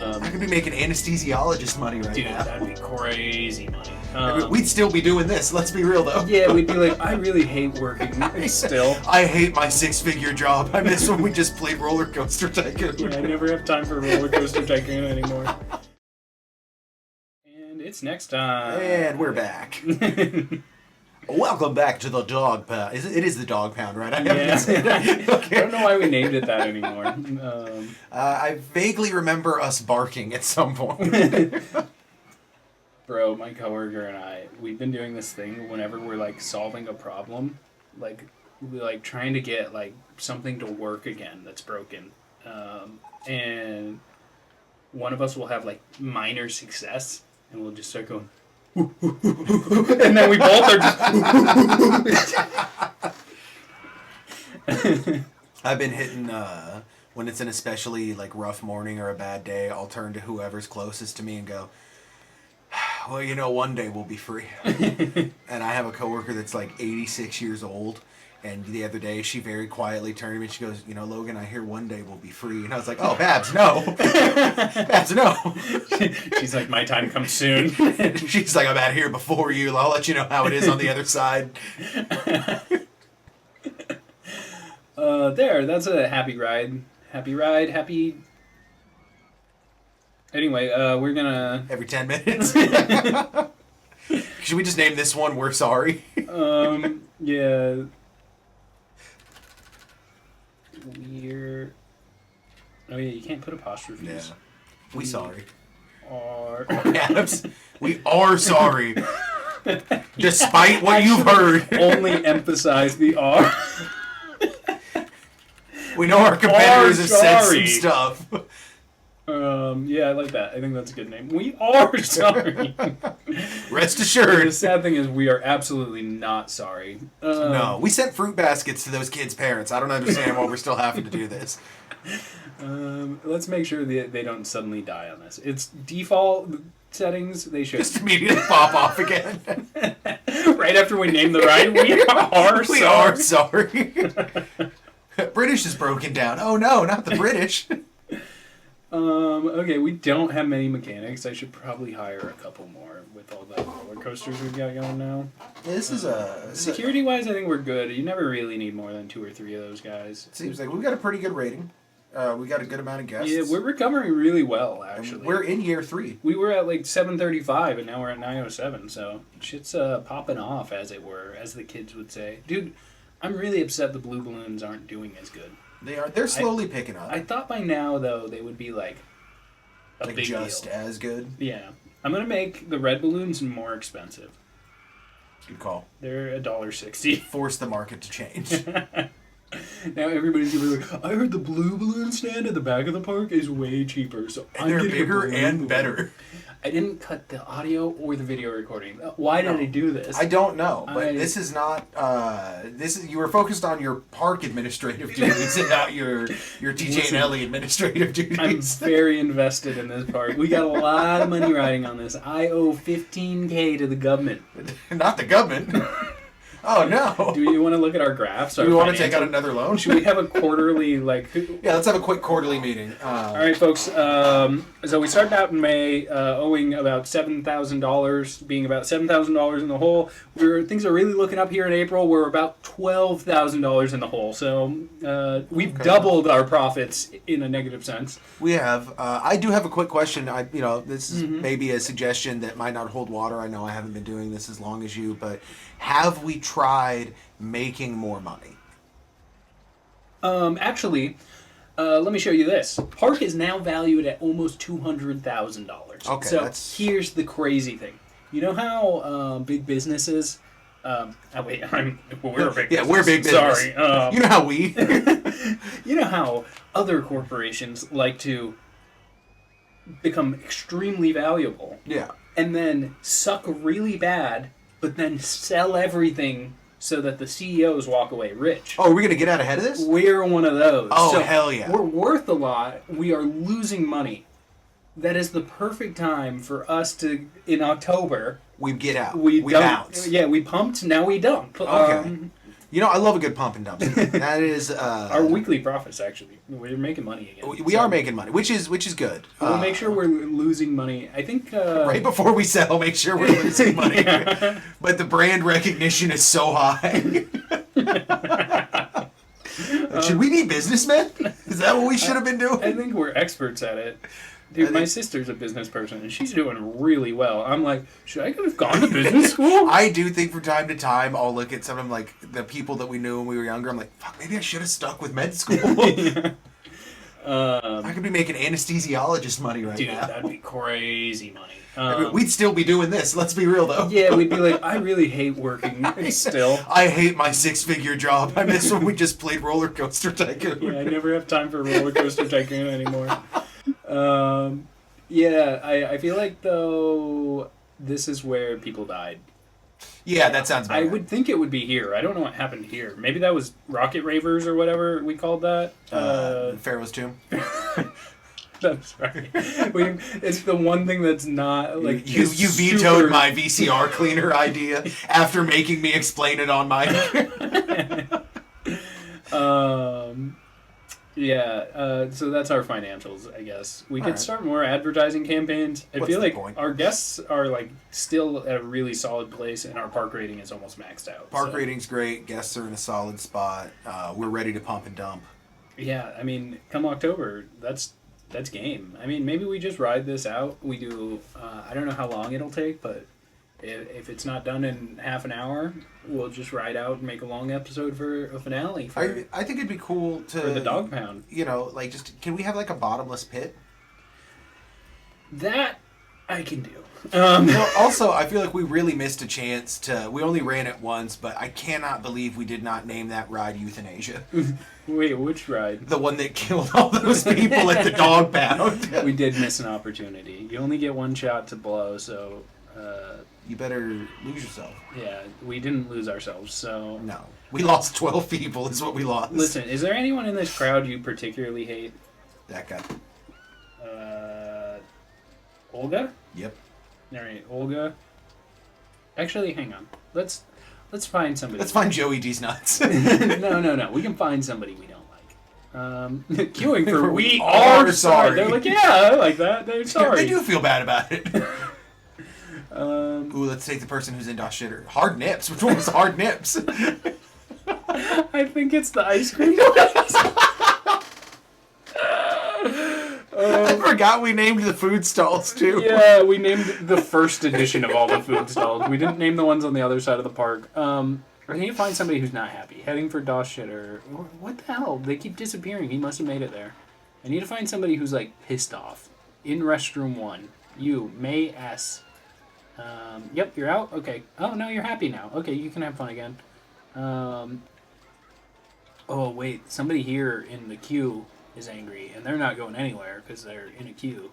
I could be making anesthesiologist money right Dude, now. that'd be crazy money. We'd still be doing this, let's be real though. Yeah, we'd be like, I really hate working still. I hate my 6-figure job. I miss when we just played Roller Coaster Tycoon. Yeah, I never have time for Roller Coaster Tycoon anymore. And it's next time. And we're back. Welcome back to the Dog Pound. It is the Dog Pound, right? I haven't said that. Okay. I don't know why we named it that anymore. I vaguely remember us barking at some point. Bro, my coworker and I, we've been doing this thing whenever we're like solving a problem, like we're like trying to get like something to work again that's broken, and one of us will have like minor success, and we'll just start going, and then we both are just. I've been hitting when it's an especially like rough morning or a bad day. I'll turn to whoever's closest to me and go, well, you know, one day we'll be free. And I have a coworker that's like 86 years old. And the other day, she very quietly turned to me and she goes, you know, Logan, I hear one day we'll be free. And I was like, oh, Babs, no. Babs, no. She's like, my time comes soon. She's like, I'm out here before you. I'll let you know how it is on the other side. That's a happy ride. Happy ride, happy... Anyway, we're gonna... Every 10 minutes? Should we just name this one We're Sorry? Yeah... We're... Oh yeah, you can't put apostrophes. Yeah. We sorry. Are... Adams, we are sorry. Despite what you've heard. Only emphasize the R. We know our competitors have said some stuff. Yeah, I like that. I think that's a good name. We are sorry. Rest assured. The sad thing is we are absolutely not sorry. No, we sent fruit baskets to those kids' parents. I don't understand why we're still having to do this. Let's make sure that they don't suddenly die on this. It's default settings. They should just immediately pop off again. Right after we name the ride, we are sorry. British is broken down. Oh no, not the British. Okay, we don't have many mechanics. I should probably hire a couple more with all the roller coasters we've got going now. This is security-wise, I think we're good. You never really need more than 2 or 3 of those guys. It seems like we've got a pretty good rating. We got a good amount of guests. Yeah, we're recovering really well, actually. And we're in year 3. We were at like 735, and now we're at 907, so shit's popping off, as it were, as the kids would say. Dude, I'm really upset the blue balloons aren't doing as good. They're slowly picking up. I thought by now, though, they would be like a like big just deal. as good. Yeah. I'm going to make the red balloons more expensive. Good call. They're $1.60. Force the market to change. Now everybody's gonna be like, I heard the blue balloon stand at the back of the park is way cheaper, so and they're bigger and better. I didn't cut the audio or the video recording. Why did I do this? I don't know, but this is not. You were focused on your park administrative duties and not your TJ and Ellie administrative duties. I'm very invested in this park. We got a lot of money riding on this. I owe $15,000 to the government. Not the government. Oh no! Do you want to look at our graphs? Do we want to take out another loan? Should we have a quarterly Yeah, let's have a quick quarterly meeting. All right, folks. So we started out in May, owing about $7,000, being about $7,000 in the hole. Things are really looking up here in April. We're about $12,000 in the hole. So we've doubled our profits in a negative sense. We have. I do have a quick question. This is maybe a suggestion that might not hold water. I know I haven't been doing this as long as you, but have we tried making more money? Actually, let me show you this. Park is now valued at almost $200,000. Okay, so here's the crazy thing. You know how big businesses... we're a big business. Yeah, we're big business. Sorry. You know how we... You know how other corporations like to become extremely valuable. Yeah. And then suck really bad, but then sell everything so that the CEOs walk away rich. Oh, are we going to get out ahead of this? We're one of those. Oh, so hell yeah. We're worth a lot. We are losing money. That is the perfect time for us to, in October... We get out. We bounce. Yeah, we pumped, now we dump. Okay. You know, I love a good pump and dump. That is Our weekly profits, actually. We're making money again. we are making money, which is good. We'll make sure we're losing money. I think right before we sell, make sure we're losing money. Yeah. But the brand recognition is so high. Should we be businessmen? Is that what we should have been doing? I think we're experts at it. Dude, my sister's a business person, and she's doing really well. I'm like, should I have gone to business school? I do think from time to time, I'll look at some of like the people that we knew when we were younger. I'm like, fuck, maybe I should have stuck with med school. Yeah. I could be making anesthesiologist money right now. Dude, that'd be crazy money. I mean, we'd still be doing this. Let's be real, though. Yeah, we'd be like, I really hate working still. I hate my 6-figure job. I miss when we just played Roller Coaster Tycoon. Yeah, I never have time for Roller Coaster Tycoon anymore. I feel like, though, this is where people died. Yeah, that sounds bad. I would think it would be here. I don't know what happened here. Maybe that was Rocket Ravers or whatever we called that. Pharaoh's Tomb. That's right. It's the one thing that's not like you vetoed my VCR cleaner idea after making me explain it on my. So that's our financials, I guess. We could start more advertising campaigns. I feel like our guests are like still at a really solid place, and our park rating is almost maxed out. Park rating's great. Guests are in a solid spot. We're ready to pump and dump. Yeah, I mean, come October, that's game. I mean, maybe we just ride this out. We do, I don't know how long it'll take, but if it's not done in half an hour, we'll just ride out and make a long episode for a finale. I think it'd be cool to... For the dog pound. You know, like just... Can we have like a bottomless pit? That I can do. Also, I feel like we really missed a chance to... We only ran it once, but I cannot believe we did not name that ride Euthanasia. Wait, which ride? The one that killed all those people at the dog pound. We did miss an opportunity. You only get one shot to blow, so... You better lose yourself. Yeah, we didn't lose ourselves, so... No. We lost 12 people is what we lost. Listen, is there anyone in this crowd you particularly hate? That guy. Olga? Yep. Alright, Olga. Actually, hang on. Let's find somebody. Let's find Joey D's nuts. No. We can find somebody we don't like. Queuing for we are sorry. They're like, yeah, I like that. They're sorry. They do feel bad about it. Ooh, let's take the person who's in Das Shitter. Hard Nips. Which one was Hard Nips? I think it's the ice cream. I forgot we named the food stalls, too. Yeah, we named the first edition of all the food stalls. We didn't name the ones on the other side of the park. I need to find somebody who's not happy. Heading for Das Shitter. What the hell? They keep disappearing. He must have made it there. I need to find somebody who's, like, pissed off. In restroom 1. You, May S. Yep, you're out? Okay. Oh, no, you're happy now. Okay, you can have fun again. Oh, wait. Somebody here in the queue is angry, and they're not going anywhere because they're in a queue.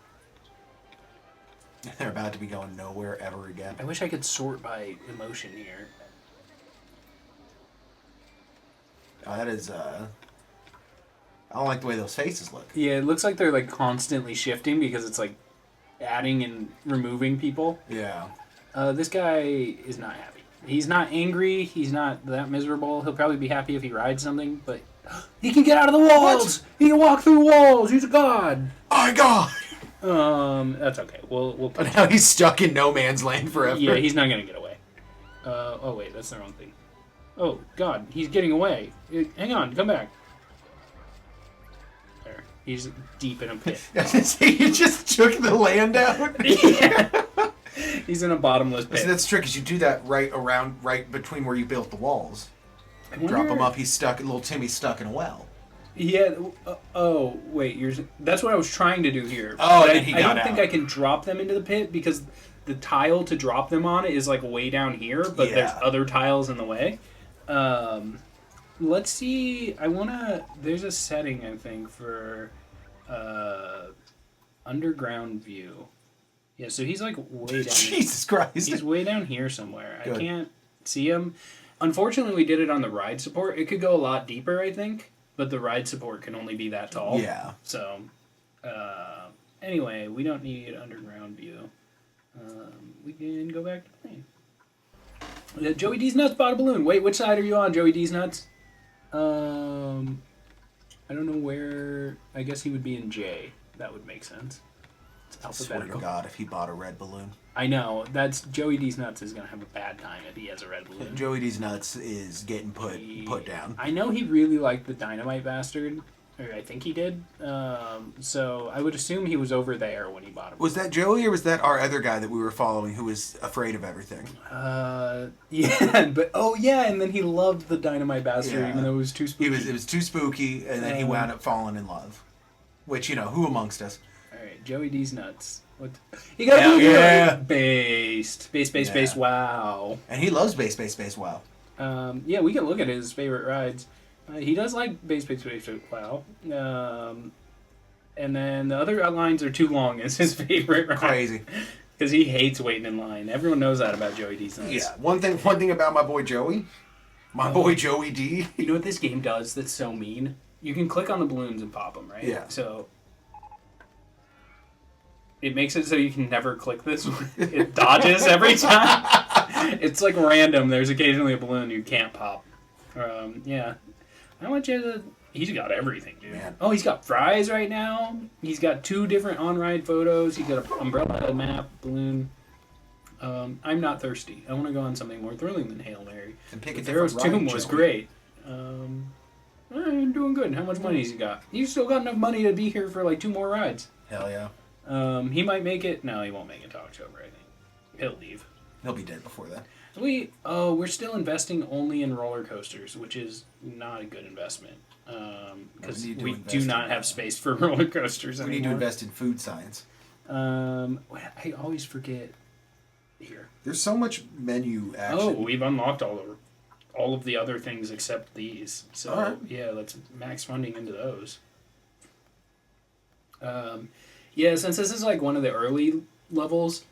They're about to be going nowhere ever again. I wish I could sort by emotion here. Oh, that is, I don't like the way those faces look. Yeah, it looks like they're, like, constantly shifting because it's, like, adding and removing people. Yeah. This guy is not happy. He's not angry. He's not that miserable. He'll probably be happy if he rides something, but he can get out of the walls. What? He can walk through walls. He's a god. My god. That's okay. We'll. But now he's stuck in no man's land forever. Yeah, he's not gonna get away. Oh wait, that's the wrong thing. Oh god, he's getting away. Hang on, come back. There, he's deep in a pit. He just took the land out. Yeah. He's in a bottomless pit. See, that's the trick, is you do that right between where you built the walls. Drop him up, he's stuck, little Timmy's stuck in a well. Yeah, oh, wait, that's what I was trying to do here. Oh, but and he got out. I don't think I can drop them into the pit because the tile to drop them on is like way down here, but there's other tiles in the way. Let's see, there's a setting, I think, for underground view. Yeah, so he's like way down Jesus Christ. He's way down here somewhere. Good. I can't see him. Unfortunately, we did it on the ride support. It could go a lot deeper, I think, but the ride support can only be that tall. Yeah. So, anyway, we don't need underground view. We can go back to plane. Joey D's Nuts bought a balloon. Wait, which side are you on, Joey D's Nuts? I don't know where. I guess he would be in J. That would make sense. It's I swear to alphabetical. God, if he bought a red balloon. I know. That's Joey D's Nuts is gonna have a bad time if he has a red balloon. Joey D's Nuts is getting put down. I know he really liked the Dynamite Bastard, or I think he did. So I would assume he was over there when he bought it. Was that Joey or was that our other guy that we were following who was afraid of everything? Yeah, but and then he loved the Dynamite Bastard even though it was too spooky. It was too spooky, and then he wound up falling in love. Which, who amongst us? All right, Joey D's Nuts. What? You got Hell yeah. Based. Wow. And he loves Base. Wow. Yeah, we can look at his favorite rides. He does like Base. Wow. And then the other lines are too long as his favorite ride. Crazy. Because he hates waiting in line. Everyone knows that about Joey D's Nuts. Yeah. One thing about my boy Joey. My boy Joey D. You know what this game does that's so mean? You can click on the balloons and pop them, right? Yeah. So it makes it so you can never click this one. It dodges every time. It's like random. There's occasionally a balloon you can't pop. Yeah. I want you to... He's got everything, dude. Man. Oh, he's got fries right now. He's got 2 different on-ride photos. He's got an umbrella, a map, balloon. I'm not thirsty. I want to go on something more thrilling than Hail Mary. And pick a Pharaoh's different Tomb ride, was Joey. great. I'm doing good. How much money has he got? He's still got enough money to be here for like 2 more rides. Hell yeah. He might make it. No, he won't make it to October, I think. He'll leave. He'll be dead before that. We're still investing only in roller coasters, which is not a good investment. Because we do not have space for roller coasters anymore. We need to invest in food science. I always forget here. There's so much menu action. Oh, we've unlocked all of the other things except these. So Alright. yeah, let's max funding into those. Yeah, since this is like one of the early levels,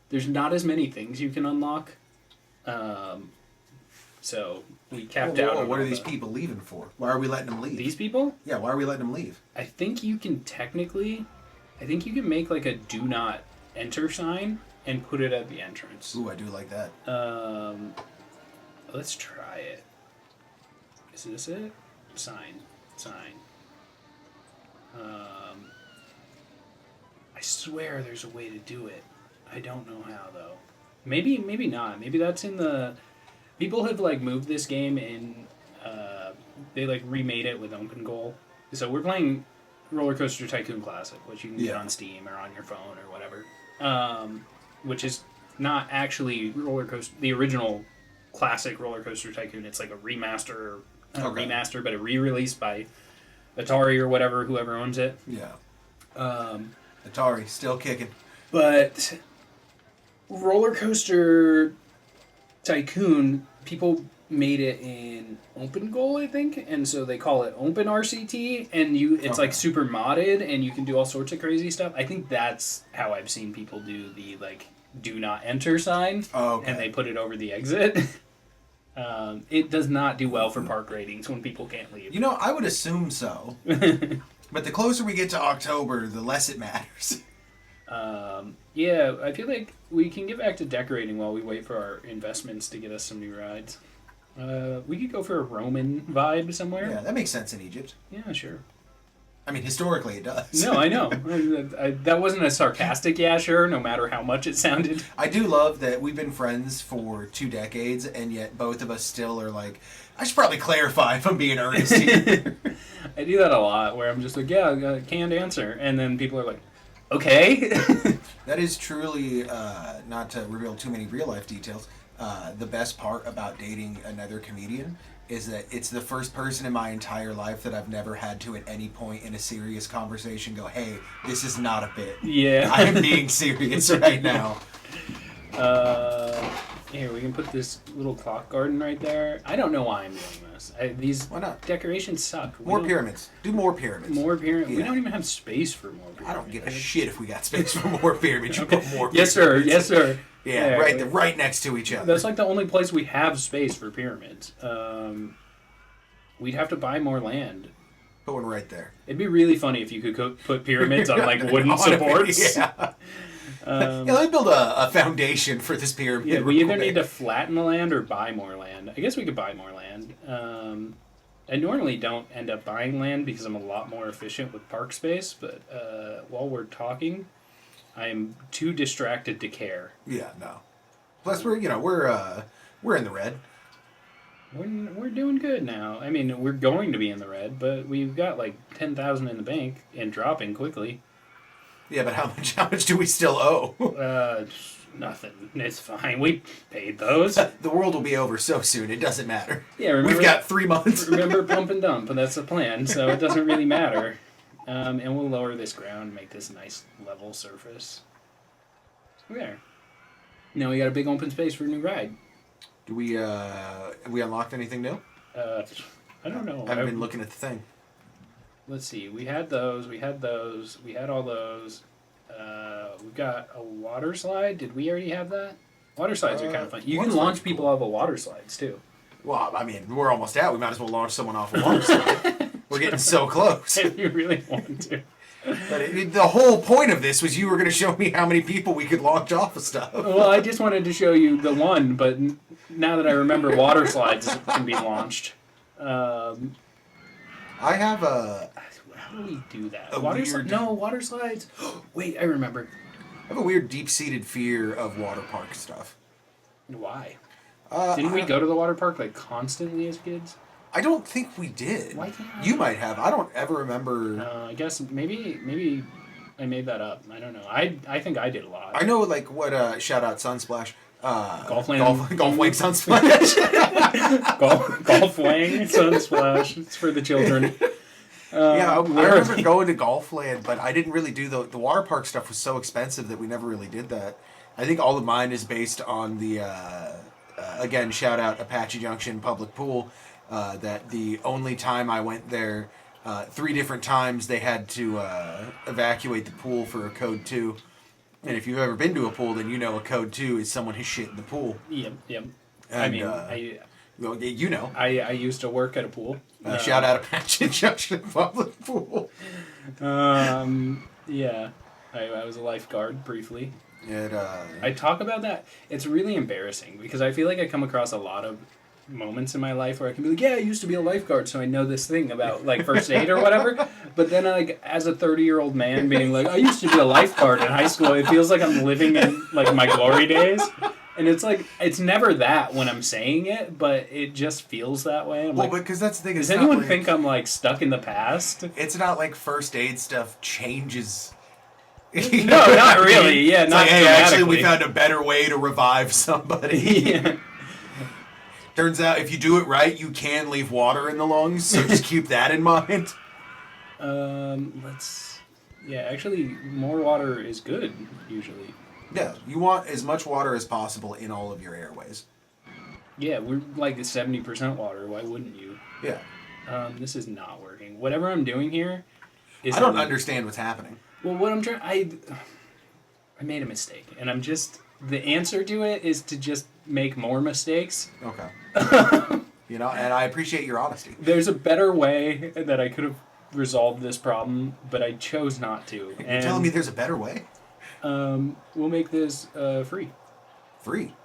there's not as many things you can unlock. So we capped out. What are all these people leaving for? Why are we letting them leave? These people? Yeah, why are we letting them leave? I think you can make like a do not enter sign and put it at the entrance. Ooh, I do like that. Let's try it. Is this it? Sign. I swear there's a way to do it. I don't know how though. Maybe not. Maybe that's in the... People have like moved this game in... they like remade it with open goal. So we're playing Roller Coaster Tycoon Classic, which you can get on Steam or on your phone or whatever. Which is not actually the original classic Roller Coaster Tycoon. It's like a remaster, but a re-release by Atari or whatever, whoever owns it. Yeah. Atari, still kicking. But Roller Coaster Tycoon, people made it in open goal, I think, and so they call it Open RCT, and it's like super modded, and you can do all sorts of crazy stuff. I think that's how I've seen people do the like do not enter sign, and they put it over the exit. It does not do well for park ratings when people can't leave. I would assume so. But the closer we get to October, the less it matters. Yeah, I feel like we can get back to decorating while we wait for our investments to get us some new rides. We could go for a Roman vibe somewhere. Yeah, that makes sense in Egypt. Yeah, sure. I mean, historically it does. No, I know. That wasn't a sarcastic yeah, sure, no matter how much it sounded. I do love that we've been friends for 2 decades, and yet both of us still are like, I should probably clarify if I'm being earnest here. I do that a lot, where I'm just like, yeah, canned answer. And then people are like, okay. That is truly, not to reveal too many real-life details, the best part about dating another comedian is that it's the first person in my entire life that I've never had to at any point in a serious conversation go, hey, this is not a bit. Yeah. I am being serious right now. Here, we can put this little clock garden right there. I don't know why I'm doing this. Why not? Decorations suck. More pyramids. Do more pyramids. More pyramids. Yeah. We don't even have space for more pyramids. I don't give a shit if we got space for more pyramids. You put more pyramids. Yes, sir. Yes, sir. Yeah, right next to each other. That's like the only place we have space for pyramids. We'd have to buy more land. Put one right there. It'd be really funny if you could put pyramids on like wooden supports. Yeah. Yeah, let me build a foundation for this pyramid. Yeah, we real either quick. need to flatten the land or buy more land. I guess we could buy more land. I normally don't end up buying land because I'm a lot more efficient with park space, but while we're talking, I'm too distracted to care. Yeah, no. Plus, we're in the red. We're doing good now. I mean, we're going to be in the red, but we've got like 10,000 in the bank and dropping quickly. Yeah, but how much do we still owe? Nothing. It's fine. We paid those. The world will be over so soon. It doesn't matter. Yeah, remember, We've got 3 months. remember pump and dump, and that's the plan. So it doesn't really matter. And we'll lower this ground, make this a nice level surface. So there. Now we got a big open space for a new ride. Do we have we unlocked anything new? I don't know. I haven't been looking at the thing. Let's see. We had those. We had all those. We've got a water slide. Did we already have that? Water slides are kind of fun. You can launch people off of water slides too. Well, I mean, we're almost out. We might as well launch someone off a water slide. We're getting so close. If you really want to. But the whole point of this was you were going to show me how many people we could launch off of stuff. Well, I just wanted to show you the one, but now that I remember water slides can be launched. I have a... How do we do that? A weird- No, water slides. Wait, I remember. I have a weird deep-seated fear of water park stuff. Why? Didn't we go to the water park like constantly as kids? I don't think we did. Why can't I? You might have. I don't ever remember. I guess maybe I made that up. I don't know. I think I did a lot. I know, like, what, shout out Sunsplash. Golf Wing Sunsplash. golf wang Sunsplash. It's for the children. Yeah, I remember going to Golfland, but I didn't really do the water park stuff. Was so expensive that we never really did that. I think all of mine is based on the again, shout out Apache Junction Public Pool. That the only time I went there, 3 different times they had to evacuate the pool for a code 2. And if you've ever been to a pool, then you know a code 2 is someone who shit in the pool. Yep. And, well, you know. I used to work at a pool. Shout out Apache Junction Public Pool. Yeah. I was a lifeguard briefly. I talk about that. It's really embarrassing because I feel like I come across a lot of moments in my life where I can be like, yeah, I used to be a lifeguard, so I know this thing about like first aid or whatever. But then, like, as a 30-year-old man being like, I used to be a lifeguard in high school, it feels like I'm living in like my glory days. And it's like, it's never that when I'm saying it, but it just feels that way. I'm like, because that's the thing. does anyone think I'm like stuck in the past? It's not like first aid stuff changes. No, not really. Yeah, not like, hey, actually, we dramatically. found a better way to revive somebody. Yeah. Turns out, if you do it right, you can leave water in the lungs. So just keep that in mind. Yeah, actually, more water is good usually. Yeah, you want as much water as possible in all of your airways. Yeah, we're like 70% water. Why wouldn't you? Yeah. This is not working. Whatever I'm doing here is... I don't understand what's happening. Well, what I'm trying... I made a mistake, and I'm just... The answer to it is to just make more mistakes. Okay. And I appreciate your honesty. There's a better way that I could have resolved this problem, but I chose not to. You're telling me there's a better way? We'll make this free. Free?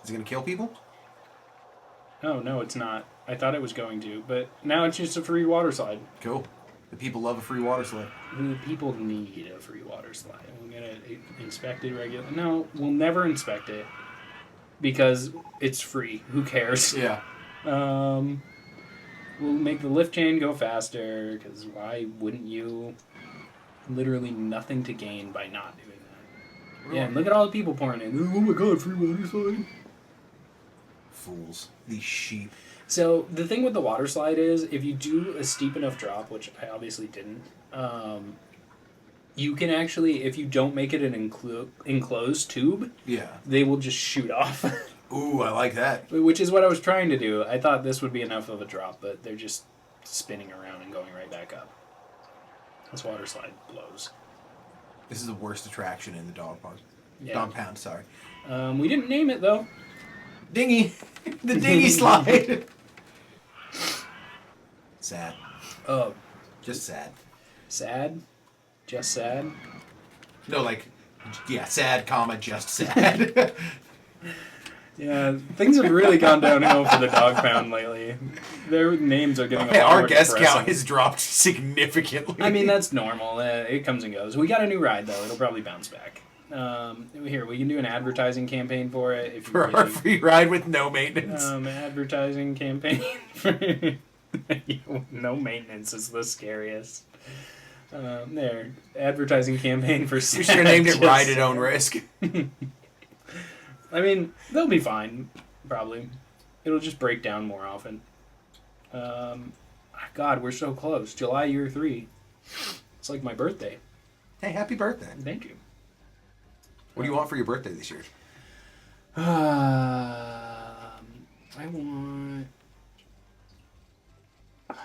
Is it going to kill people? Oh, no, it's not. I thought it was going to, but now it's just a free water slide. Cool. The people love a free water slide. The people need a free water slide. We're going to inspect it regularly. No, we'll never inspect it because it's free. Who cares? Yeah. We'll make the lift chain go faster because why wouldn't you? Literally nothing to gain by not doing that. Yeah, and look at all the people pouring in. Oh my god, free water slide. Fools. These sheep. So the thing with the water slide is, if you do a steep enough drop, which I obviously didn't, you can actually, if you don't make it an enclosed tube, Yeah. they will just shoot off. Ooh, I like that. Which is what I was trying to do. I thought this would be enough of a drop, but they're just spinning around and going right back up. This water slide blows. This is the worst attraction in the dog park. Yeah. Dog pound, sorry. We didn't name it, though. Dinghy. The dinghy slide. Sad. Oh, Just sad. sad? Just sad? No, like, Yeah, sad, comma, just sad. Yeah, things have really gone downhill for the dog pound lately. Their names are getting a lot Our more guest depressing. count has dropped significantly. I mean, that's normal. It comes and goes. We got a new ride, though. It'll probably bounce back. Here, we can do an advertising campaign for it. If you for our free ride with no maintenance. Advertising campaign. No maintenance is the scariest. There, advertising campaign for. We should have named it Ride at Own Risk. I mean, they'll be fine, probably. It'll just break down more often. God, we're so close. July year 3. It's like my birthday. Hey, happy birthday. Thank you. What do you want for your birthday this year? I want... I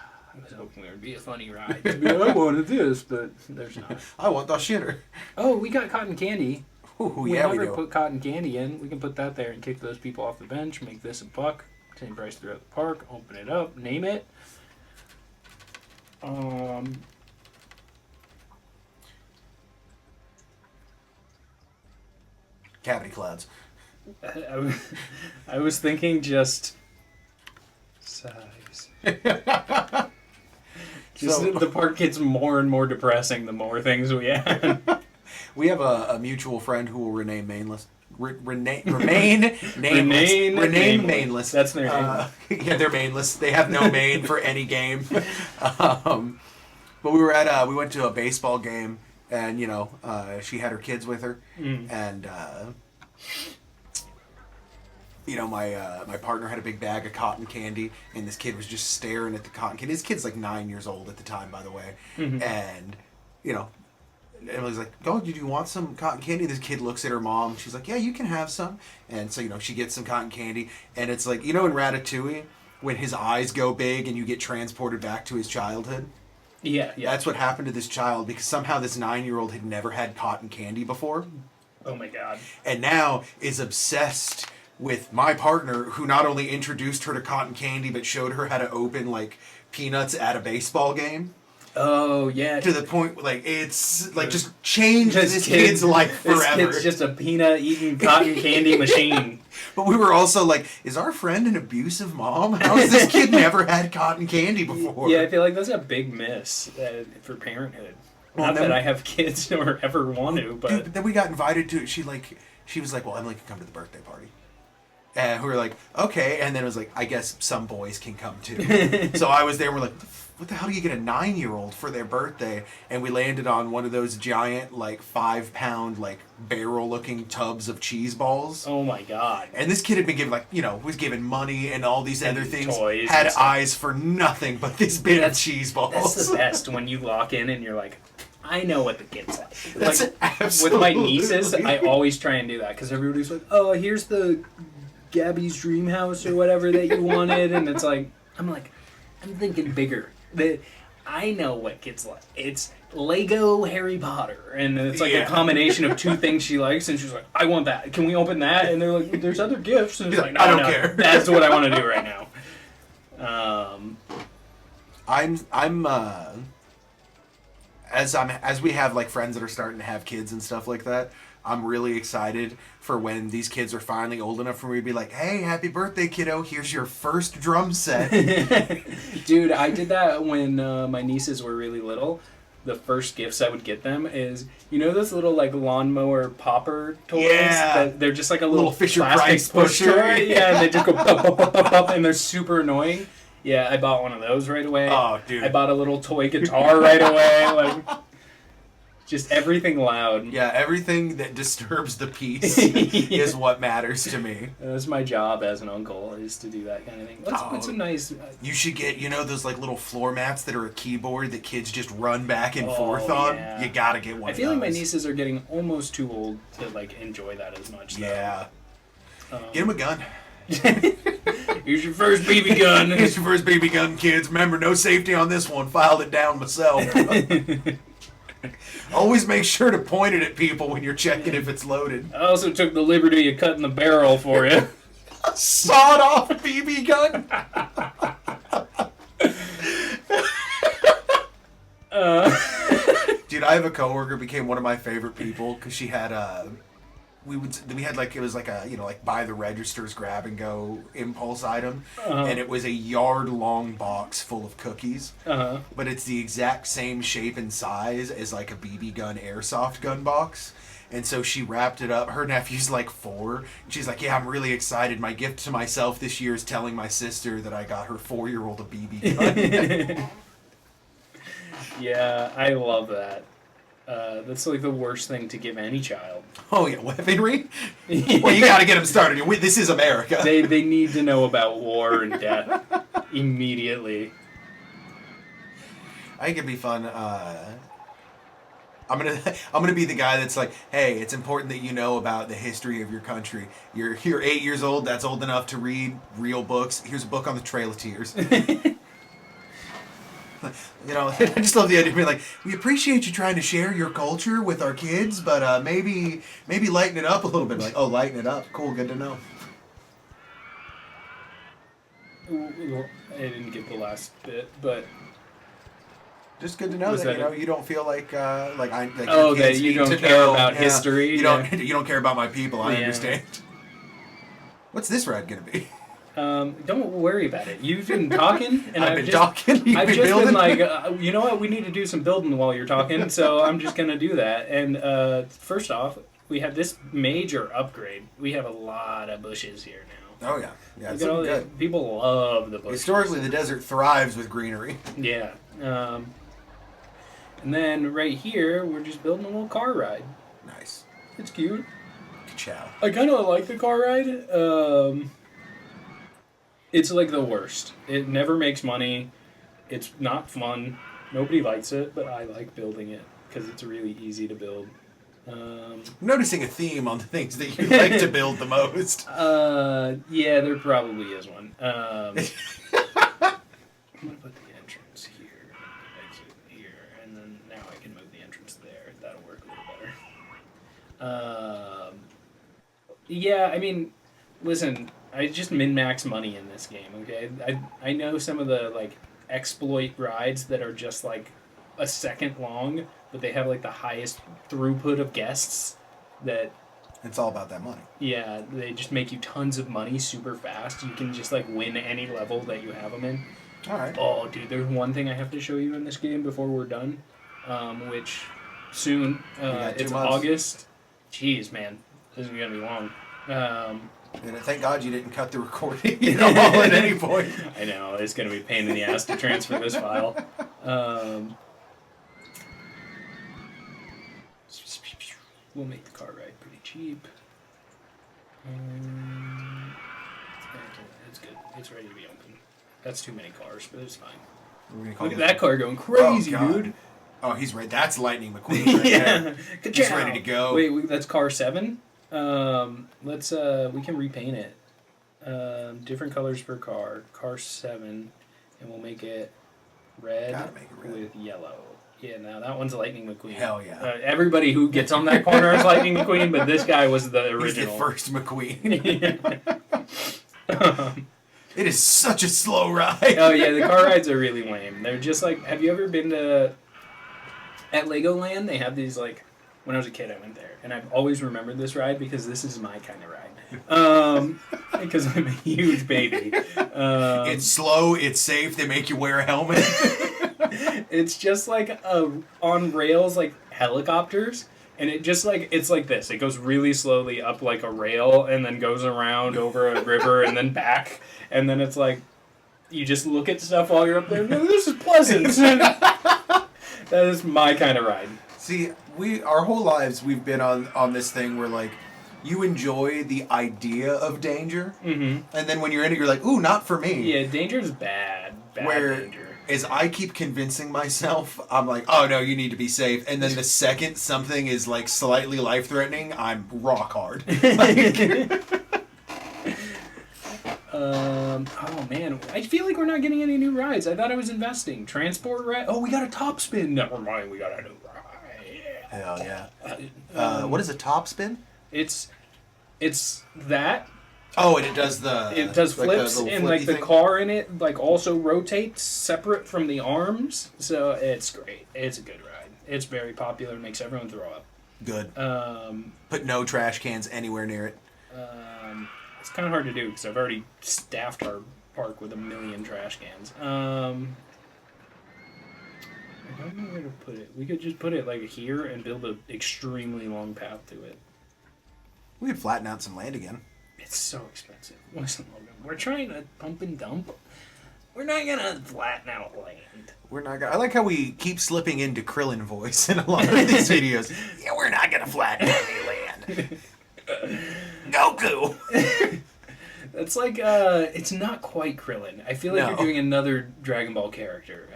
was hoping there would be a funny ride. I wanted this, but there's not. I want the shitter. Oh, we got cotton candy. Ooh, yeah, we never do. put cotton candy in. We can put that there and kick those people off the bench, make this a buck, same price throughout the park, open it up, name it. Cavity clouds. I was thinking just size. The park gets more and more depressing the more things we add. We have a mutual friend who will remain nameless. Remain nameless. Remain mainless. That's their name. Yeah, they're mainless. They have no main for any game. But we went to a baseball game, and she had her kids with her, and my partner had a big bag of cotton candy, and this kid was just staring at the cotton candy. This kid's like 9 years old at the time, by the way, and Emily's like, "Oh, do you want some cotton candy?" This kid looks at her mom. She's like, "Yeah, you can have some." And so, she gets some cotton candy. And it's like, in Ratatouille, when his eyes go big and you get transported back to his childhood? Yeah. That's what happened to this child, because somehow this 9-year-old had never had cotton candy before. Oh, my God. And now is obsessed with my partner, who not only introduced her to cotton candy, but showed her how to open, peanuts at a baseball game. Oh, yeah. To the point, it's, just changed this kid's life forever. This kid's just a peanut-eating cotton candy machine. But we were also like, is our friend an abusive mom? How has this kid never had cotton candy before? Yeah, I feel like that's a big miss for parenthood. Not that I have kids or ever want to, but... Dude, but then we got invited to it. She was like, well, Emily can come to the birthday party. And we were like, okay. And then it was like, I guess some boys can come too. So I was there and we're like, what the hell do you get a 9-year-old for their birthday? And we landed on one of those giant, 5-pound, barrel-looking tubs of cheese balls. Oh my God. And this kid had been given, was given money and all these other things. Toys had eyes for nothing but this bit of cheese balls. That's the best, when you lock in and you're like, I know what the kid's like. That's with my nieces, I always try and do that, because everybody's like, oh, here's the Gabby's dream house or whatever that you wanted. And it's like, I'm thinking bigger. I know what kids like. It's Lego Harry Potter, and it's a combination of two things she likes, and she's like, I want that. Can we open that? And they're like, there's other gifts. And it's like, no, I don't care. That's what I want to do right now. As we have friends that are starting to have kids and stuff like that, I'm really excited for when these kids are finally old enough for me to be like, hey, happy birthday, kiddo. Here's your first drum set. Dude, I did that when my nieces were really little. The first gifts I would get them is, those little lawnmower popper toys? Yeah. They're just like a little Fisher-Price push pusher. toy. Yeah, and they just go pop, pop, pop, pop, pop, and they're super annoying. Yeah, I bought one of those right away. Oh, dude. I bought a little toy guitar right away. Just everything loud. Yeah, everything that disturbs the peace is what matters to me. That's my job as an uncle, is to do that kind of thing. What's a nice... You should get, those little floor mats that are a keyboard that kids just run back and forth on? Yeah. You gotta get one of those. I feel like my nieces are getting almost too old to, enjoy that as much. Yeah. Get them a gun. Here's your first BB gun. Here's your first BB gun, kids. Remember, no safety on this one. Filed it down myself. Always make sure to point it at people when you're checking if it's loaded. I also took the liberty of cutting the barrel for you. Sawed-off BB gun? Dude, I have a coworker became one of my favorite people because she had we had like it was like a like buy the registers grab and go impulse item, and it was a yard long box full of cookies, but it's the exact same shape and size as like a BB gun airsoft gun box. And so she wrapped it up. Her nephew's like 4. And she's like, yeah, I'm really excited. My gift to myself this year is telling my sister that I got her 4-year-old a BB gun. Yeah, I love that. That's like the worst thing to give any child. Oh, yeah, weaponry? Well, you got to get them started. This is America. They need to know about war and death immediately. I think it'd be fun. I'm gonna be the guy that's like, hey, it's important that you know about the history of your country. You're 8 years old. That's old enough to read real books. Here's a book on the Trail of Tears. I just love the idea of being like, we appreciate you trying to share your culture with our kids, but maybe lighten it up a little bit. Like, oh, lighten it up. Cool, good to know. I didn't get the last bit, but just good to know that you don't feel like that you don't care about history. You don't care about my people. I understand. What's this ride gonna be? Don't worry about it. You've been talking, and I've been talking. I've just been like, you know what? We need to do some building while you're talking, so I'm just gonna do that. And first off, we have this major upgrade. We have a lot of bushes here now. Oh yeah, it's looking good. People love the bushes. Historically, the desert thrives with greenery. Yeah. And then right here, we're just building a little car ride. Nice. It's cute. Ciao. I kind of like the car ride. It's like the worst. It never makes money. It's not fun. Nobody likes it, but I like building it because it's really easy to build. I'm noticing a theme on the things that you like to build the most. Yeah, there probably is one. I'm going to put the entrance here, exit here, and then now I can move the entrance there. That'll work a little better. Yeah, I mean, listen, I just min-max money in this game, okay? I know some of the, like, exploit rides that are just, like, a second long, but they have, like, the highest throughput of guests that... It's all about that money. Yeah, they just make you tons of money super fast. You can just, like, win any level that you have them in. All right. Oh, dude, there's one thing I have to show you in this game before we're done, which soon, it's August. Jeez, man, this is going to be long. And thank God you didn't cut the recording all at any point. I know, it's going to be a pain in the ass to transfer this file. We'll make the car ride pretty cheap. It's good. It's ready to be open. That's too many cars, but it's fine. Look at that car going crazy, dude. Oh, he's right. That's Lightning McQueen right there. He's ready to go. Wait, that's car 7? Let's we can repaint it. Different colors per car. Car 7, and we'll make it red with yellow. Yeah, now that one's Lightning McQueen. Hell yeah. Everybody who gets on that corner is Lightning McQueen, but this guy was the original. He's the first McQueen. It is such a slow ride. Oh yeah, the car rides are really lame. They're just like, have you ever been to... At Legoland, they have these, like... When I was a kid, I went there. And I've always remembered this ride because this is my kind of ride. Because I'm a huge baby. It's slow, it's safe, they make you wear a helmet. It's just like on rails, like helicopters. And it just like, it's like this. It goes really slowly up like a rail and then goes around over a river and then back. And then it's like, you just look at stuff while you're up there. This is pleasant. That is my kind of ride. See, our whole lives we've been on this thing where like you enjoy the idea of danger, and then when you're in it, you're like, ooh, not for me. Yeah, danger is bad. Danger. As I keep convincing myself, I'm like, oh no, you need to be safe, and then the second something is like slightly life threatening, I'm rock hard. Oh man, I feel like we're not getting any new rides. I thought I was investing. Transport ride. Oh, we got a top spin. Never mind, we got a new ride. Hell yeah. What is a top spin? It's that. Oh, and it does flips, and like the car in it like also rotates separate from the arms. So it's great. It's a good ride. It's very popular and makes everyone throw up. Good. Put no trash cans anywhere near it. It's kind of hard to do because I've already staffed our park with 1 million trash cans. I don't know where to put it. We could just put it like here and build an extremely long path to it. We could flatten out some land again. It's so expensive. Listen, Logan, we're trying to pump and dump. We're not gonna flatten out land. We're not gonna. I like how we keep slipping into Krillin voice in a lot of these videos. Yeah, we're not gonna flatten any land. Goku. That's like it's not quite Krillin. I feel like No. you're doing another Dragon Ball character.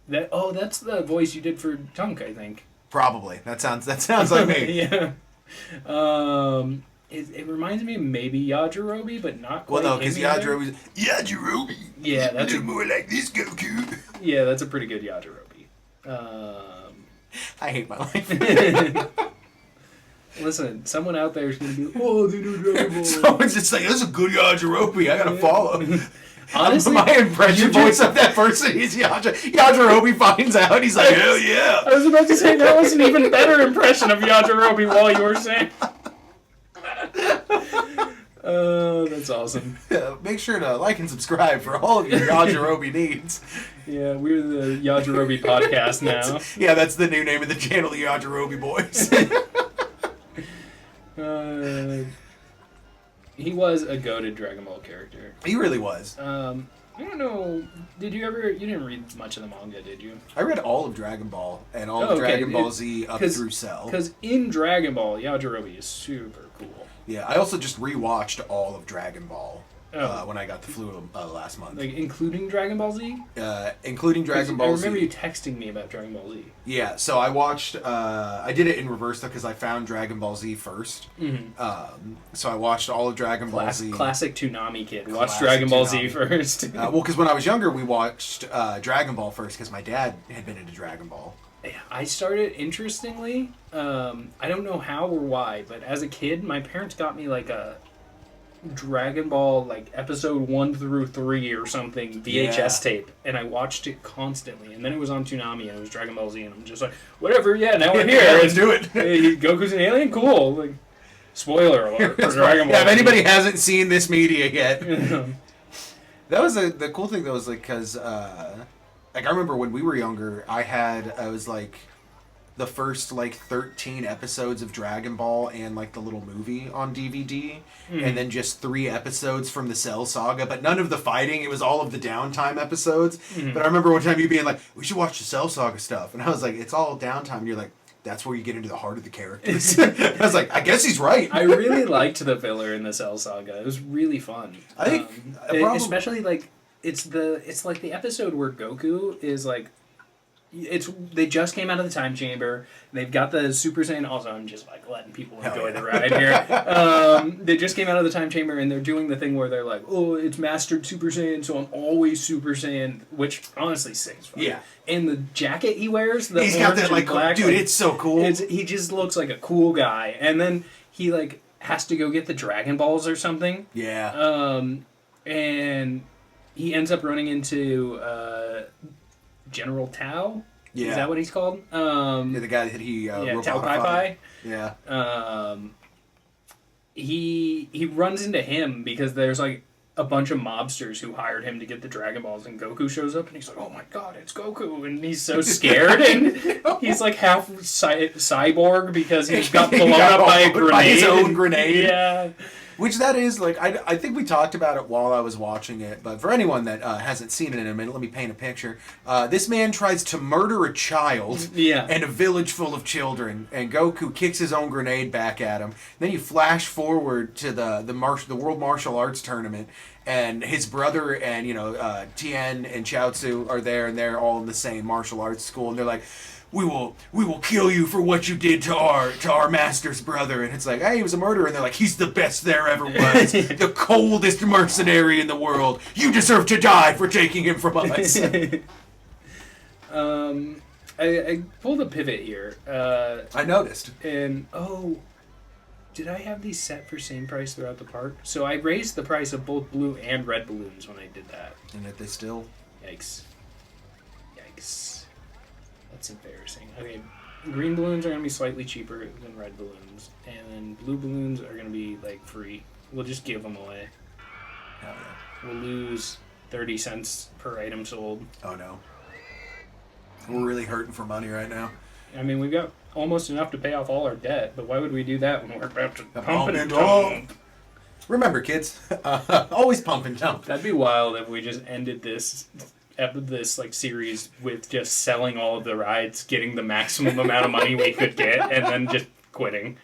That's the voice you did for Tunk, I think. Probably. That sounds like me. Yeah. It reminds me of maybe Yajirobe, but not quite. Well, no, because him either. Yajirobe. Yeah, that's a more like this Goku. Yeah, that's a pretty good Yajirobe. I hate my life. Listen, someone out there is going to be, oh, they know Dragon Ball. Someone's just like, this is a good Yajirobe. I gotta follow. Honestly, my impression voice of that person is Yajirobe finds out. He's like, hell yeah. I was about to say that was an even better impression of Yajirobe while you were saying. Oh, that's awesome. Yeah, make sure to like and subscribe for all of your Yajirobe needs. Yeah, we're the Yajirobe podcast now. Yeah, that's the new name of the channel, the Yajirobe Boys. He was a goated Dragon Ball character. He really was. I don't know. You didn't read much of the manga, did you? I read all of Dragon Ball and all of Dragon Ball Z up through Cell. Because in Dragon Ball, Yajirobe is super cool. Yeah, I also just rewatched all of Dragon Ball when I got the flu last month. Like, including Dragon Ball Z? Including Dragon Ball Z. I remember you texting me about Dragon Ball Z. Yeah, so I watched, I did it in reverse though because I found Dragon Ball Z first. Mm-hmm. So I watched all of Dragon Ball Z. Classic Toonami kid. Watch Dragon Ball Z first. Well, because when I was younger, we watched Dragon Ball first because my dad had been into Dragon Ball. I started, interestingly, I don't know how or why, but as a kid, my parents got me like a Dragon Ball, like episode 1 through 3 or something VHS tape, and I watched it constantly. And then it was on Toonami, and it was Dragon Ball Z, and I'm just like, whatever, yeah, now we're here. Yeah, let's do it. Hey, Goku's an alien? Cool. Like, spoiler alert for Dragon Ball. Yeah, if anybody hasn't seen this media yet. That was the cool thing, though, was like, because, like, I remember when we were younger, I was like, the first, like, 13 episodes of Dragon Ball and, like, the little movie on DVD, and then just 3 episodes from the Cell Saga, but none of the fighting. It was all of the downtime episodes. But I remember one time you being like, we should watch the Cell Saga stuff. And I was like, it's all downtime. And you're like, that's where you get into the heart of the characters. I was like, I guess he's right. I really liked the filler in the Cell Saga. It was really fun. I think, especially, like, it's like the episode where Goku is like, they just came out of the time chamber. They've got the Super Saiyan. Also, I'm just like letting people enjoy the ride here. They just came out of the time chamber and they're doing the thing where they're like, "Oh, it's mastered Super Saiyan, so I'm always Super Saiyan," which honestly sings fun. Yeah. And the jacket he wears, he's got that like black, dude. It's so cool. He just looks like a cool guy. And then he like has to go get the Dragon Balls or something. Yeah. And he ends up running into General Tao. Yeah. Is that what he's called? Yeah, the guy that he Tao Pai Pai. Yeah. He runs into him because there's like a bunch of mobsters who hired him to get the Dragon Balls, and Goku shows up and he's like, "Oh my god, it's Goku!" And he's so scared, and he's like half cyborg because he got blown up by a grenade. By his own grenade. Yeah. Which that is, like, I think we talked about it while I was watching it, but for anyone that hasn't seen it in a minute, let me paint a picture. This man tries to murder a child and a village full of children, and Goku kicks his own grenade back at him. Then you flash forward to the World Martial Arts Tournament, and his brother and, Tien and Chaozu are there, and they're all in the same martial arts school, and they're like, we will kill you for what you did to our master's brother. And it's like, hey, he was a murderer. And they're like, he's the best there ever was. The coldest mercenary in the world. You deserve to die for taking him from us. I pulled a pivot here. I noticed. And, did I have these set for same price throughout the park? So I raised the price of both blue and red balloons when I did that. And yet they still... Yikes. That's embarrassing. Okay, green balloons are going to be slightly cheaper than red balloons, and then blue balloons are going to be, like, free. We'll just give them away. Hell yeah. We'll lose 30 cents per item sold. Oh, no. We're really hurting for money right now. I mean, we've got almost enough to pay off all our debt, but why would we do that when we're about to pump and dump? Remember, kids, always pump and dump. That'd be wild if we just ended this like series with just selling all of the rides, getting the maximum amount of money we could get, and then just quitting.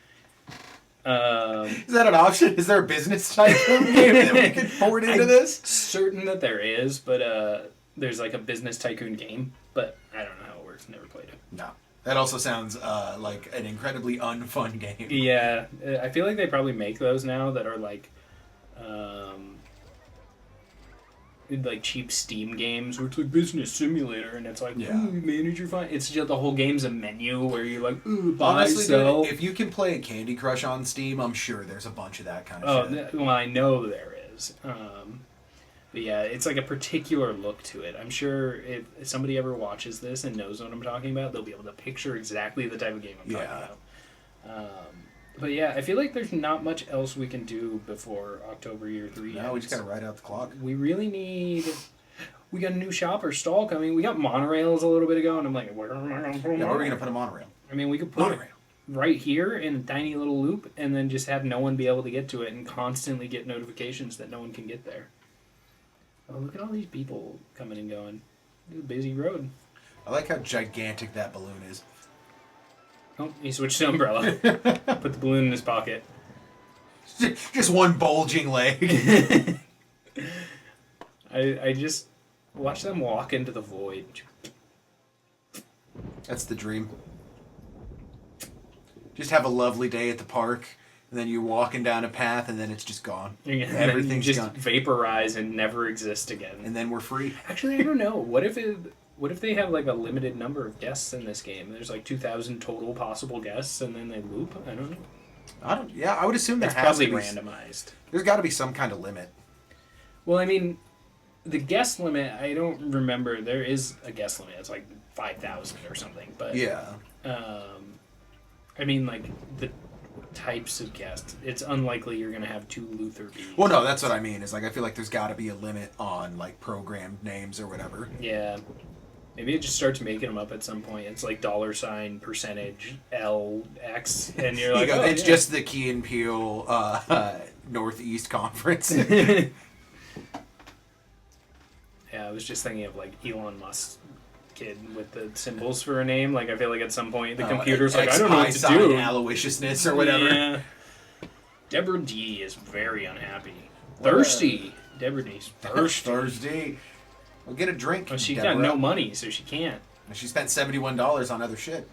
Is that an option? Is there a business tycoon game that we could forward into this? Certain that there is, but there's like a business tycoon game, but I don't know how it works. Never played it. No. That also sounds like an incredibly unfun game. Yeah, I feel like they probably make those now that are like cheap Steam games where it's like business simulator and it's like, ooh, manage your fund. It's just the whole game's a menu where you're like, ooh, buy, honestly, sell. Dude, if you can play Candy Crush on Steam, I'm sure there's a bunch of that kind of shit. Well, I know there is. But yeah, it's like a particular look to it. I'm sure if somebody ever watches this and knows what I'm talking about, they'll be able to picture exactly the type of game I'm talking about. But yeah, I feel like there's not much else we can do before October Year 3 No, we just gotta ride out the clock. We really need... We got a new shop or stall coming. We got monorails a little bit ago, and I'm like, where am I going to put a monorail? Yeah, where are we going to put a monorail? I mean, we could put it right here in a tiny little loop, and then just have no one be able to get to it, and constantly get notifications that no one can get there. Oh, look at all these people coming and going. It's a busy road. I like how gigantic that balloon is. Oh, he switched to umbrella. Put the balloon in his pocket. Just one bulging leg. I just watch them walk into the void. That's the dream. Just have a lovely day at the park, and then you're walking down a path, and then it's just gone. Everything's just gone. Vaporize and never exist again. And then we're free. Actually, I don't know. What if they have like a limited number of guests in this game? There's like 2,000 total possible guests, and then they loop. I don't know. Yeah, I would assume there it's has to be randomized. There's got to be some kind of limit. Well, I mean, the guest limit. I don't remember. There is a guest limit. It's like 5,000 or something. But yeah. I mean, like the types of guests. It's unlikely you're gonna have 2 Luther B's. Well, no, that's what I mean. Is like I feel like there's got to be a limit on like programmed names or whatever. Yeah. Maybe it just starts making them up at some point. It's like $% LX, and you're like, it's just the Key and Peele Northeast Conference. Yeah, I was just thinking of like Elon Musk kid with the symbols for a name. Like I feel like at some point the computer's like, I don't know what to do. Aloysiousness or whatever. Yeah. Deborah D is very unhappy. Thirsty. Deborah D's thirsty. Thirsty. Well, get a drink. Well, she's Deborah. got no money, so she can't. She spent $71 on other shit.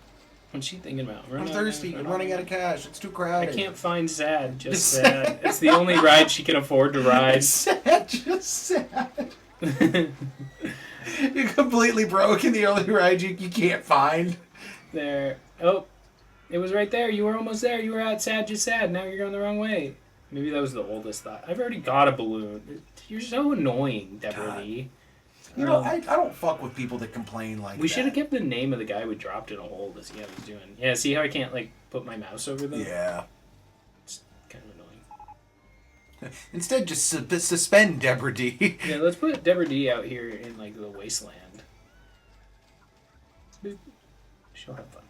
What's she thinking about? I'm thirsty. I'm running out of cash. It's too crowded. I can't find sad. Just sad. It's the only ride she can afford to ride. Sad. Just sad. You're completely broke and the only ride you can't find. There. Oh, it was right there. You were almost there. You were out sad, just sad. Now you're going the wrong way. Maybe that was the oldest thought. I've already got a balloon. You're so annoying, Deborah Lee. You know, I don't fuck with people that complain like we should have kept the name of the guy we dropped in a hole to see how he's doing. Yeah, see how I can't, like, put my mouse over them? Yeah. It's kind of annoying. Instead, just suspend Deborah D. Yeah, let's put Deborah D out here in, like, the wasteland. She'll have fun.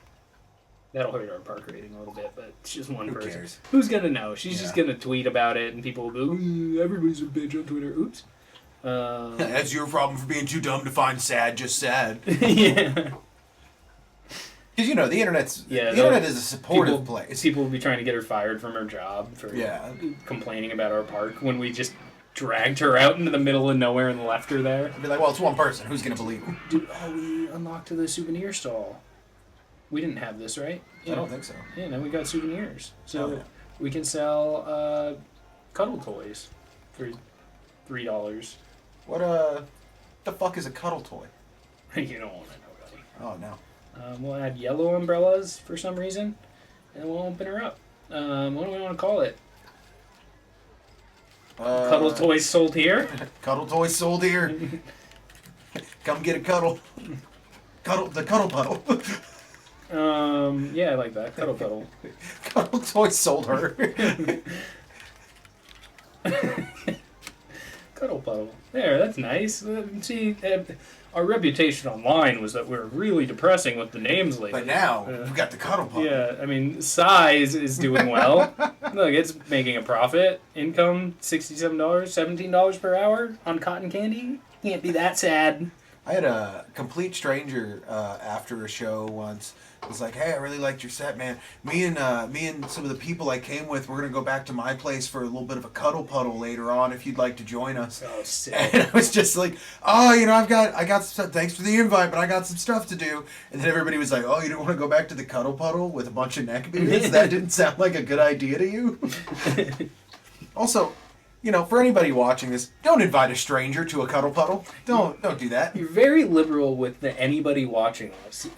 That'll hurt our park rating a little bit, but it's just one person. Who cares? Who's gonna know? She's just gonna tweet about it, and people will go, "Ooh, everybody's a bitch on Twitter." Oops. That's your problem for being too dumb to find sad, just sad. Yeah. Because, you know, the internet is a supportive place. People will be trying to get her fired from her job for complaining about our park when we just dragged her out into the middle of nowhere and left her there. I'd be like, well, it's one person. Who's going to believe him? Dude, we unlocked the souvenir stall. We didn't have this, right? I don't think so. Yeah, now we got souvenirs. So we can sell cuddle toys for $3. What the fuck is a cuddle toy? You don't want to know, buddy. Oh, no. We'll add yellow umbrellas for some reason, and we'll open her up. What do we want to call it? Cuddle toys sold here? Cuddle toys sold here. Come get a cuddle. The cuddle puddle. Yeah, I like that. Cuddle puddle. Cuddle toys sold her. Cuddle puddle. There, that's nice. See, our reputation online was that we were really depressing with the names lately. But now we've got the cuddle puddle. Yeah, I mean, Size is doing well. Look, it's making a profit. Income $67, $17 per hour on cotton candy. Can't be that sad. I had a complete stranger after a show once. Was like, hey, I really liked your set, man. Me and some of the people I came with, we're gonna go back to my place for a little bit of a cuddle puddle later on. If you'd like to join us. Oh, sick. And I was just like, oh, I got some stuff. Thanks for the invite, but I got some stuff to do. And then everybody was like, oh, you don't want to go back to the cuddle puddle with a bunch of neckbeards? That didn't sound like a good idea to you. Also, for anybody watching this, don't invite a stranger to a cuddle puddle. Don't do that. You're very liberal with anybody watching us.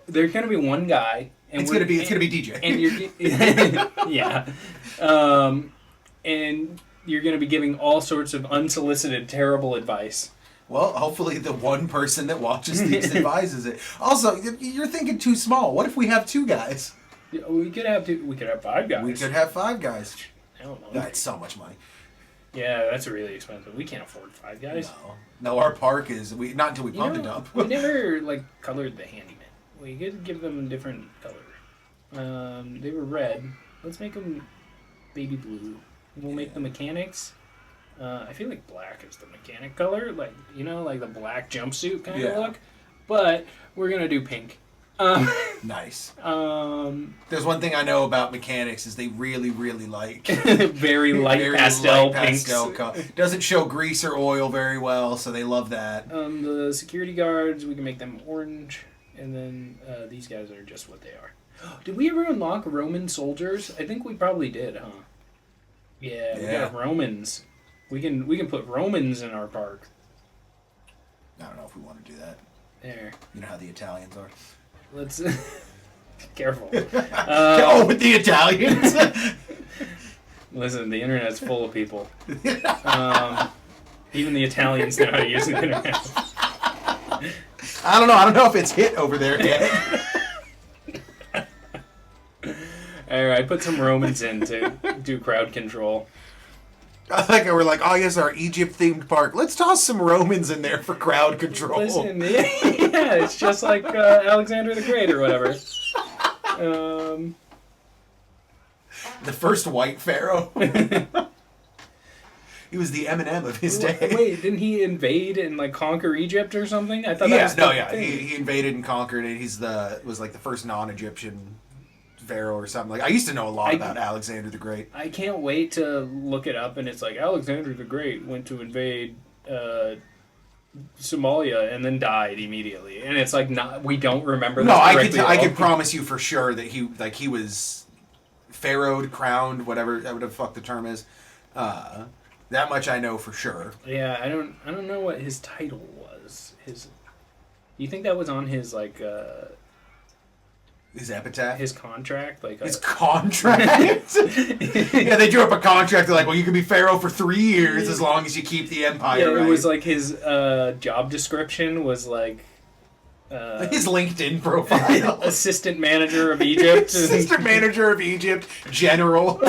There's gonna be one guy, and it's gonna be DJ. And you're yeah, and you're gonna be giving all sorts of unsolicited, terrible advice. Well, hopefully the one person that watches these advises it. Also, you're thinking too small. What if we have 2 guys? We could have 2. We could have 5 guys. We could have 5 guys. I don't know. That's so much money. Yeah, that's really expensive. We can't afford 5 guys. No, our park is not until we pump it up. We never colored the handyman. We could give them a different color. They were red. Let's make them baby blue. We'll make the mechanics. I feel like black is the mechanic color, like the black jumpsuit kind of look. But we're gonna do pink. Nice. There's one thing I know about mechanics is they really, really like very light pastel pinks. Doesn't show grease or oil very well, so they love that. The security guards, we can make them orange, and then these guys are just what they are. Did we ever unlock Roman soldiers? I think we probably did, huh? Yeah, we got Romans. We can put Romans in our park. I don't know if we want to do that. There. You know how the Italians are. Let's careful. With the Italians. Listen, the internet's full of people. Even the Italians know how to use the internet. I don't know if it's hit over there yet. Alright, put some Romans in to do crowd control. I think we're like, oh yes, our Egypt-themed park. Let's toss some Romans in there for crowd control. Listen, yeah, it's just like Alexander the Great or whatever. The first white pharaoh. He was the Eminem of his day. Wait, didn't he invade and conquer Egypt or something? I thought He invaded and conquered it. Was the first non-Egyptian pharaoh or something. I used to know a lot about Alexander the Great. I can't wait to look it up, and it's like Alexander the Great went to invade Somalia and then died immediately, and it's we don't remember. No, I can promise you for sure that he was pharaohed, crowned, whatever the fuck the term is. That much I know for sure. Yeah, I don't know what his title was. You think that was on his his epitaph? His contract? His contract? Yeah, they drew up a contract. They're like, well, you can be pharaoh for 3 years as long as you keep the empire. Yeah, it was his job description was his LinkedIn profile. Assistant manager of Egypt. Assistant manager of Egypt. General.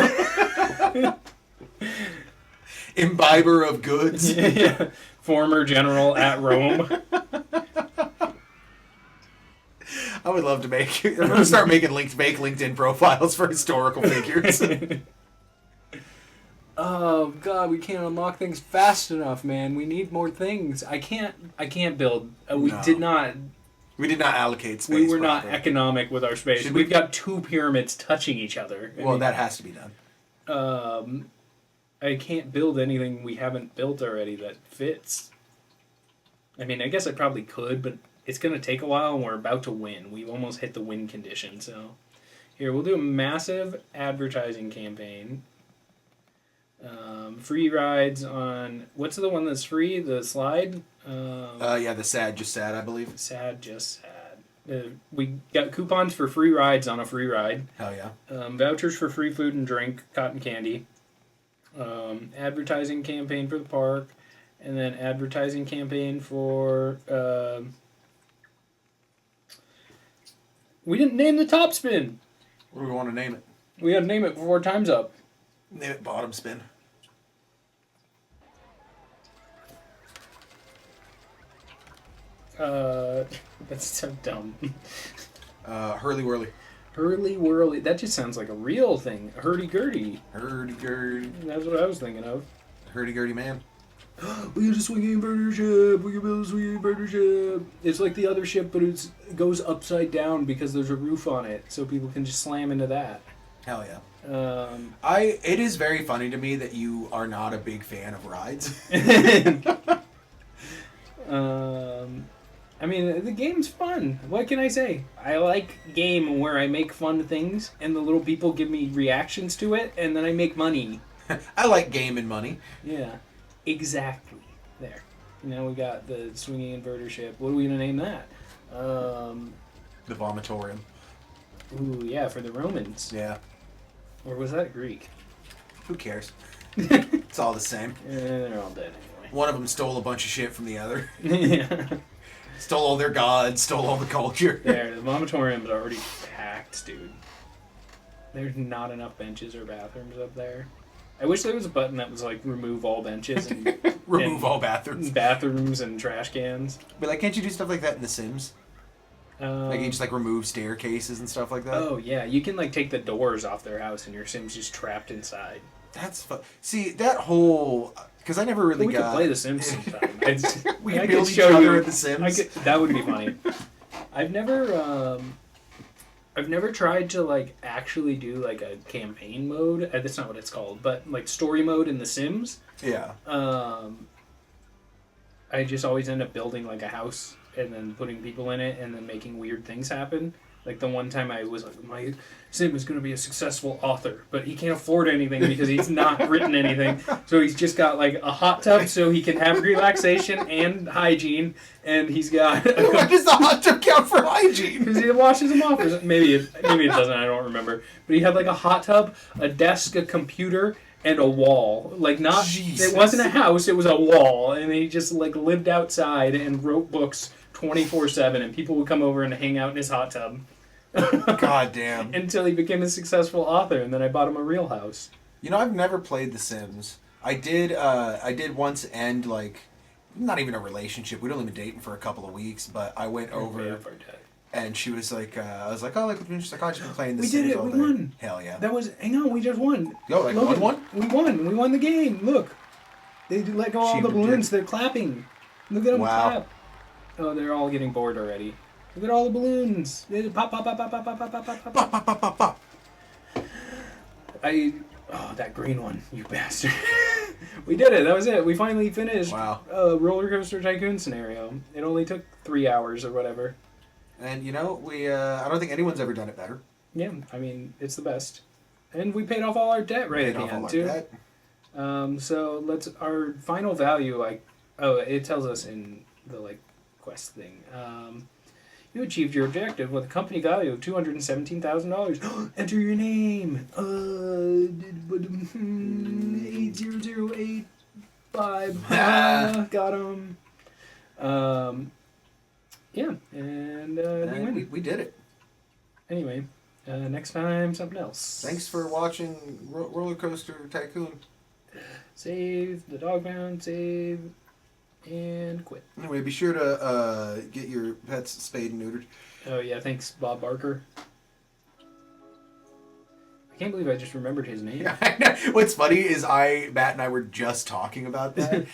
Imbiber of goods. Yeah. Former general at Rome. I would love to I'm going to start making fake LinkedIn profiles for historical figures. Oh God, we can't unlock things fast enough, man. We need more things. I can't build. We did not allocate space. We were not economic with our space. We've got 2 pyramids touching each other. That has to be done. I can't build anything we haven't built already that fits. I mean, I guess I probably could, but it's going to take a while, and we're about to win. We've almost hit the win condition, so... Here, we'll do a massive advertising campaign. Free rides on... What's the one that's free? The slide? The Sad Just Sad, I believe. Sad Just Sad. We got coupons for free rides on a free ride. Hell yeah. Vouchers for free food and drink, cotton candy. Advertising campaign for the park. And then advertising campaign for... We didn't name the top spin. What do we want to name it? We had to name it before time's up. Name it bottom spin. That's so dumb. Hurly whirly. Hurly whirly. That just sounds like a real thing. Hurdy gurdy. Hurdy gurdy. That's what I was thinking of. Hurdy gurdy man. We got a swinging inverter ship. We can build a swinging inverter ship. It's like the other ship, but it goes upside down because there's a roof on it, so people can just slam into that. Hell yeah. It is very funny to me that you are not a big fan of rides. I mean, the game's fun. What can I say? I like game where I make fun things and the little people give me reactions to it, and then I make money. I like game and money. Yeah, exactly. There. Now we got the swinging inverter ship. What are we gonna name that? The vomitorium. Ooh, yeah, for the Romans. Yeah. Or was that Greek? Who cares? It's all the same. They're all dead anyway. One of them stole a bunch of shit from the other. Yeah. Stole all their gods, stole all the culture. There, the vomitorium's already packed, dude. There's not enough benches or bathrooms up there. I wish there was a button that was like remove all benches and remove all bathrooms. Bathrooms and trash cans. But like, can't you do stuff like that in The Sims? Like you just like remove staircases and stuff like that. Oh yeah, you can like take the doors off their house and your Sim's just trapped inside. That's fun. See that whole because I never really we got. could play The Sims sometime. We could build each other at The Sims. That would be funny. I've never tried to like actually do like a campaign mode. That's not what it's called, but like story mode in The Sims. Yeah. I just always end up building like a house and then putting people in it and then making weird things happen. Like the one time I was like, my Sim is going to be a successful author, but he can't afford anything because he's not written anything. So he's just got like a hot tub so he can have relaxation and hygiene. And he's got... Why does the hot tub count for hygiene? Because he washes them off. Maybe it doesn't, I don't remember. But he had like a hot tub, a desk, a computer, and a wall. Like not... Jesus. It wasn't a house, it was a wall. And he just like lived outside and wrote books 24/7, and people would come over and hang out in his hot tub. God damn. Until he became a successful author, and then I bought him a real house. You know, I've never played The Sims. I did once end, like, not even a relationship. We'd only been dating for a couple of weeks, but I went over, and she was like, I was like, oh, like, she's like, I've just been playing The Sims all day. We won. Hell yeah. Hang on, we just won. Yo, like, Logan, won? We won the game. Look. They let go all the balloons. They're clapping. Look at them clap. Oh, they're all getting bored already. Look at all the balloons. They pop, pop, pop, pop, pop, pop, pop, pop, pop, pop, pop, pop, pop. Oh, that green one, you bastard. We did it. That was it. We finally finished a roller coaster tycoon scenario. It only took 3 hours or whatever. And, you know, I don't think anyone's ever done it better. Yeah, I mean, it's the best. And we paid off all our debt at the end, too. So our final value, it tells us in the, quest thing. You achieved your objective with a company value of $217,000. Enter your name. 80085. Got him. Yeah, and we did it. Anyway, next time something else. Thanks for watching Roller Coaster Tycoon. Save the dog pound. Save. And quit. Anyway, be sure to get your pets spayed and neutered. Oh yeah, thanks Bob Barker. I can't believe I just remembered his name. What's funny is Matt and I were just talking about that.